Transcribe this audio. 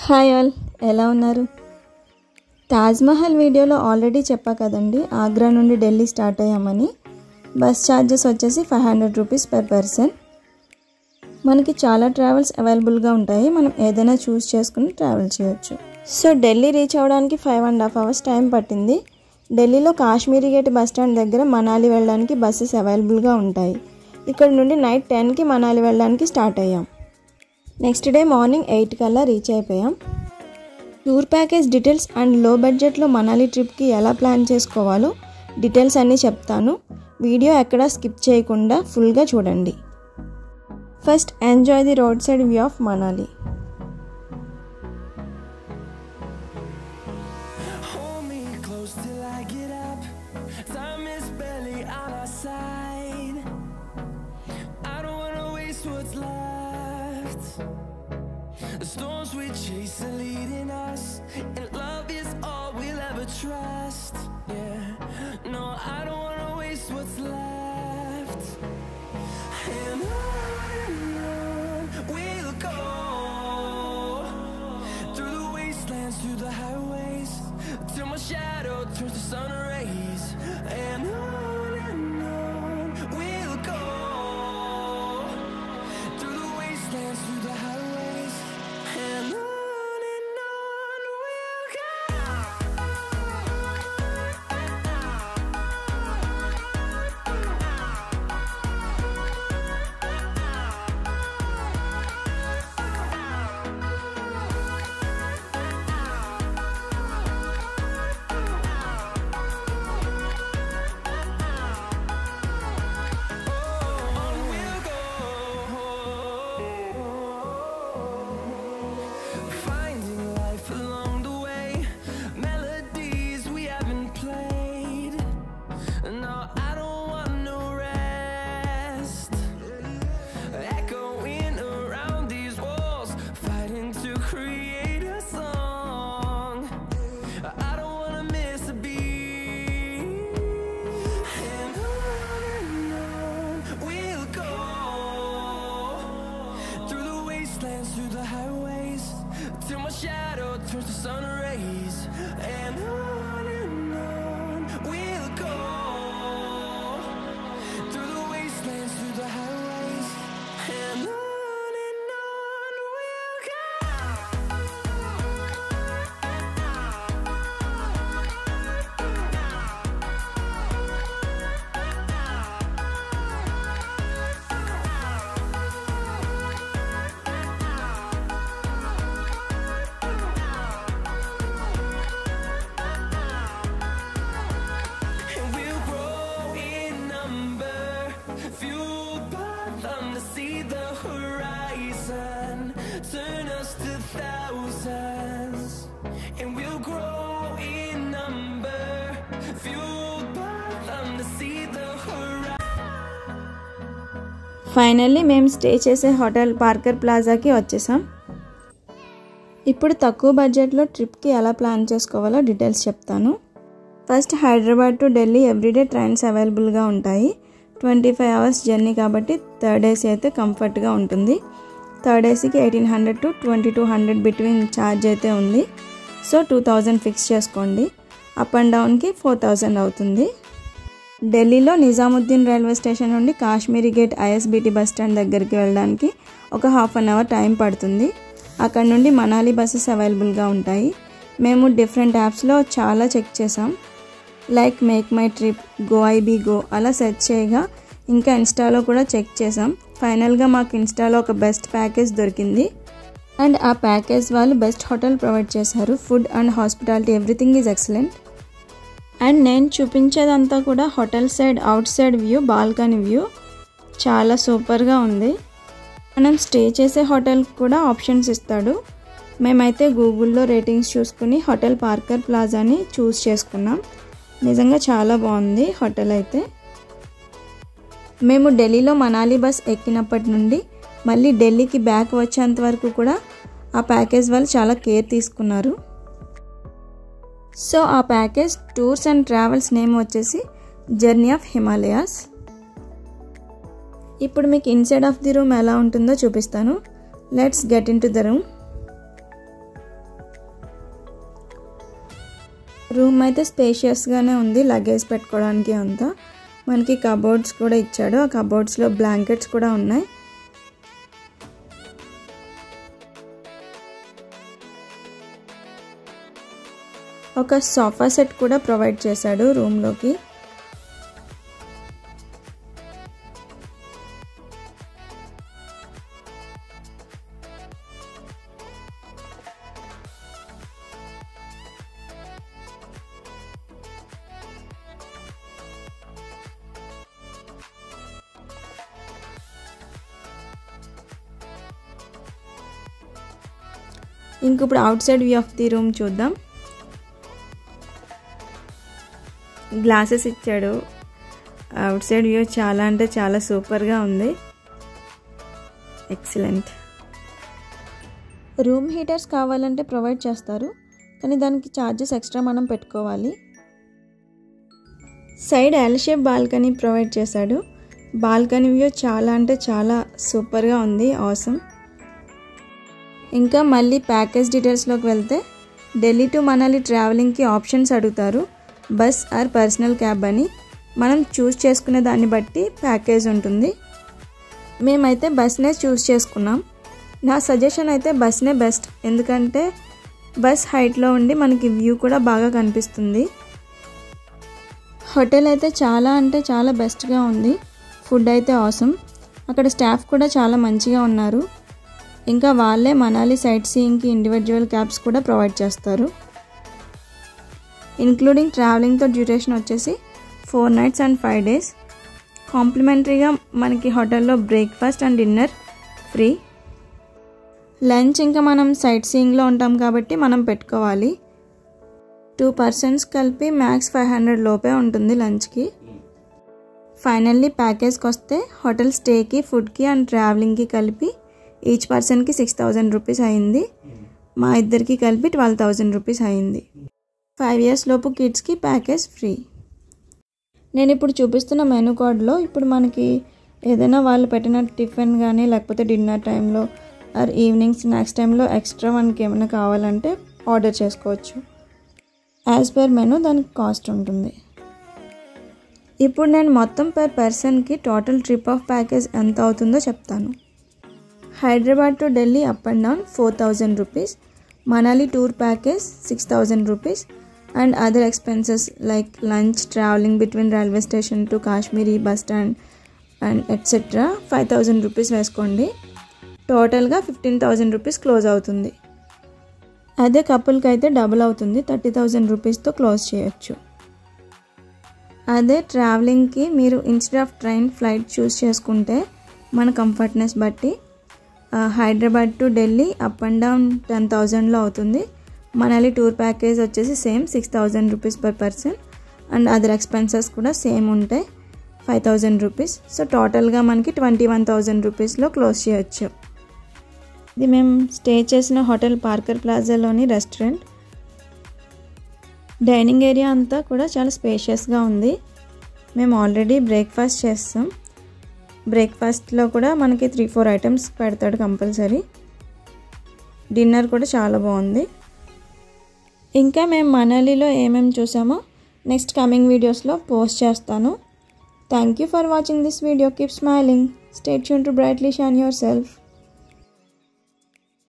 Hi all, ఎలా ఉన్నారు? తాజ్మహల్ వీడియోలో ఆల్రెడీ చెప్పా కదండి, ఆగ్రా నుండి ఢిల్లీ స్టార్ట్ అయ్యామని. బస్ ఛార్జెస్ వచ్చేసి 500 రూపీస్ పర్ పర్సన్. మనకి చాలా ట్రావెల్స్ అవైలబుల్గా ఉంటాయి, మనం ఏదైనా చూస్ చేసుకుని ట్రావెల్ చేయొచ్చు. సో ఢిల్లీ రీచ్ అవ్వడానికి 5.5 hours టైం పట్టింది. ఢిల్లీలో కాశ్మీరీ గేట్ బస్ స్టాండ్ దగ్గర మనాలి వెళ్ళడానికి బస్సెస్ అవైలబుల్గా ఉంటాయి. ఇక్కడ నుండి నైట్ 10కి మనాలి వెళ్ళడానికి స్టార్ట్ అయ్యాం. నెక్స్ట్ డే మార్నింగ్ 8 కల్లా రీచ్ అయిపోయాం. టూర్ ప్యాకేజ్ డీటెయిల్స్ అండ్ లో బడ్జెట్లో మనాలి ట్రిప్కి ఎలా ప్లాన్ చేసుకోవాలో డీటెయిల్స్ అన్నీ చెప్తాను. వీడియో ఎక్కడా స్కిప్ చేయకుండా ఫుల్గా చూడండి. First enjoy the road side view of Manali. The storms we chase are leading us, and love is all we'll ever trust. Yeah, no, I don't wanna waste what's left. And on we'll go, through the wastelands, through the highways, till my shadow turns to sun rays. And on we'll go, through the wastelands, through the highways. And on we'll go. Through the highways, till my shadow turns to sun rays. And on we'll go, through the wastelands, through the highways. And on we'll go. Turn us to thousands, and we'll grow in number, fueled by them to see the horizon. Finally మేము stay చేసే hotel Parker ప్లాజాకి వచ్చేసాం. ఇప్పుడు తక్కువ బడ్జెట్లో ట్రిప్కి ఎలా plan చేసుకోవాలో details చెప్తాను. First Hyderabad to Delhi everyday trains అవైలబుల్గా ఉంటాయి. 25 hours జర్నీ కాబట్టి థర్డ్ ఏసీ అయితే కంఫర్ట్గా ఉంటుంది. థర్డ్ ఏసీకి 1800 to 2200 బిట్వీన్ ఛార్జ్ అయితే ఉంది. సో 2000 ఫిక్స్ చేసుకోండి. అప్ అండ్ డౌన్కి 4000 అవుతుంది. ఢిల్లీలో నిజాముద్దీన్ రైల్వే స్టేషన్ నుండి Kashmiri gate ISBT bus stand దగ్గరికి వెళ్ళడానికి ఒక 1/2 hour టైం పడుతుంది. అక్కడ నుండి మనాలి బస్సెస్ అవైలబుల్గా ఉంటాయి. మేము డిఫరెంట్ యాప్స్లో చాలా చెక్ చేసాం, like make my trip, go IB go అలా సెర్చ్ చేయగా ఇంకా ఇన్స్టాలో కూడా చెక్ చేసాం. ఫైనల్గా మాకు ఇన్స్టాలో ఒక బెస్ట్ ప్యాకేజ్ దొరికింది. అండ్ ఆ ప్యాకేజ్ వాళ్ళు బెస్ట్ హోటల్ ప్రొవైడ్ చేశారు. Food and hospitality everything is excellent. And నేను చూపించేదంతా కూడా hotel side out side view, balcony view చాలా సూపర్గా ఉంది. మనం స్టే చేసే హోటల్కి కూడా ఆప్షన్స్ ఇస్తాడు. మేమైతే గూగుల్లో రేటింగ్స్ చూసుకుని హోటల్ పార్కర్ ప్లాజాని చూస్ చేసుకున్నాం. నిజంగా చాలా బాగుంది హోటల్ అయితే. మేము ఢిల్లీలో మనాలి బస్ ఎక్కినప్పటి నుండి మళ్ళీ ఢిల్లీకి బ్యాక్ వచ్చేంత వరకు కూడా ఆ ప్యాకేజ్ వాళ్ళు చాలా కేర్ తీసుకున్నారు. సో ఆ package tours and travels name వచ్చేసి జర్నీ ఆఫ్ హిమాలయాస్. ఇప్పుడు మీకు ఇన్సైడ్ ఆఫ్ ది రూమ్ ఎలా ఉంటుందో చూపిస్తాను. Let's get in to the room. Room అయితే స్పేషియస్గానే ఉంది, లగేజ్ పెట్టుకోవడానికి అంతా. మనకి కబోర్డ్స్ కూడా ఇచ్చాడు, ఆ కబోర్డ్స్లో బ్లాంకెట్స్ కూడా ఉన్నాయి. ఒక సోఫా సెట్ కూడా ప్రొవైడ్ చేశాడు రూమ్లోకి. ఇంక ఇప్పుడు out side view of the room చూద్దాం. గ్లాసెస్ ఇచ్చాడు. అవుట్ సైడ్ వ్యూ చాలా అంటే చాలా సూపర్గా ఉంది. ఎక్సలెంట్. రూమ్ హీటర్స్ కావాలంటే ప్రొవైడ్ చేస్తారు, కానీ దానికి ఛార్జెస్ ఎక్స్ట్రా మనం పెట్టుకోవాలి. Side L shape balcony provide చేశాడు. బాల్కనీ వ్యూ చాలా అంటే చాలా సూపర్గా ఉంది, ఆసమ్. ఇంకా మళ్ళీ ప్యాకేజ్ డీటెయిల్స్లోకి వెళ్తే ఢిల్లీ టు మనాలి ట్రావెలింగ్కి ఆప్షన్స్ అడుగుతారు, బస్ ఆర్ పర్సనల్ క్యాబ్ అని. మనం చూస్ చేసుకునే దాన్ని బట్టి ప్యాకేజ్ ఉంటుంది. మేమైతే బస్నే చూస్ చేసుకున్నాం. నా సజెషన్ అయితే బస్నే బెస్ట్, ఎందుకంటే బస్ హైట్లో ఉండి మనకి వ్యూ కూడా బాగా కనిపిస్తుంది. హోటల్ అయితే చాలా అంటే చాలా బెస్ట్గా ఉంది. ఫుడ్ అయితే ఆసమ్. అక్కడ స్టాఫ్ కూడా చాలా మంచిగా ఉన్నారు. ఇంకా వాళ్ళే మనాలి సైట్ సీయింగ్కి ఇండివిజువల్ క్యాబ్స్ కూడా ప్రొవైడ్ చేస్తారు. ఇంక్లూడింగ్ ట్రావెలింగ్తో డ్యూరేషన్ వచ్చేసి 4 nights and 5 days. కాంప్లిమెంటరీగా మనకి హోటల్లో breakfast and dinner free. Lunch ఇంకా మనం సైట్ సీయింగ్లో ఉంటాం కాబట్టి మనం పెట్టుకోవాలి. 2 persons కలిపి మ్యాక్స్ 500 లోపే ఉంటుంది లంచ్కి. ఫైనల్లీ ప్యాకేజ్కి వస్తే హోటల్ స్టేకి, ఫుడ్కి అండ్ ట్రావెలింగ్కి కలిపి ఈచ్ పర్సన్కి 6,000 రూపీస్ అయింది. మా ఇద్దరికి కలిపి 12,000 రూపీస్ అయింది. 5 years లోపు కిడ్స్కి ప్యాకేజ్ ఫ్రీ. నేను ఇప్పుడు చూపిస్తున్న మెనూ కార్డ్లో ఇప్పుడు మనకి ఏదైనా వాళ్ళు పెట్టిన టిఫిన్ కానీ లేకపోతే డిన్నర్ టైంలో ఆర్ ఈవినింగ్ స్నాక్స్ టైంలో ఎక్స్ట్రా మనకి ఏమైనా కావాలంటే ఆర్డర్ చేసుకోవచ్చు. యాజ్ పర్ మెనూ దానికి కాస్ట్ ఉంటుంది. ఇప్పుడు నేను మొత్తం పర్ పర్సన్కి టోటల్ ట్రిప్ ఆఫ్ ప్యాకేజ్ ఎంత అవుతుందో చెప్తాను. Hyderabad to Delhi up and down 4,000 rupees, Manali tour package 6,000 rupees and other expenses like lunch, travelling between railway station to Kashmiri bus stand and etcetera 5,000 rupees వేసుకోండి. టోటల్గా 15,000 రూపీస్ క్లోజ్ అవుతుంది. అదే కపుల్కి అయితే డబుల్ అవుతుంది, 30,000 రూపీస్తో క్లోజ్ చేయొచ్చు. అదే ట్రావెలింగ్కి మీరు instead of train, flight choose చేసుకుంటే మన కంఫర్ట్నెస్ బట్టి Hyderabad to Delhi up and down 10,000లో అవుతుంది. మనాలి టూర్ ప్యాకేజ్ వచ్చేసి same 6,000 rupees per person and other expenses కూడా సేమ్ ఉంటాయి, 5,000 రూపీస్. సో టోటల్గా మనకి 21,000 రూపీస్లో క్లోజ్ చేయొచ్చు. ఇది మేము స్టే చేసిన హోటల్ పార్కర్ ప్లాజాలోని రెస్టారెంట్. డైనింగ్ ఏరియా అంతా కూడా చాలా స్పేషియస్గా ఉంది. మేము ఆల్రెడీ బ్రేక్ఫాస్ట్ చేస్తాం. బ్రేక్ఫాస్ట్లో కూడా మనకి 3-4 ఐటమ్స్ పెడతాడు కంపల్సరీ. డిన్నర్ కూడా చాలా బాగుంది. ఇంకా మేము మనాలిలో ఏమేమి చూసామో నెక్స్ట్ కమింగ్ వీడియోస్లో పోస్ట్ చేస్తాను. Thank you for watching this video. Keep smiling. Stay tune to brightly shine your self.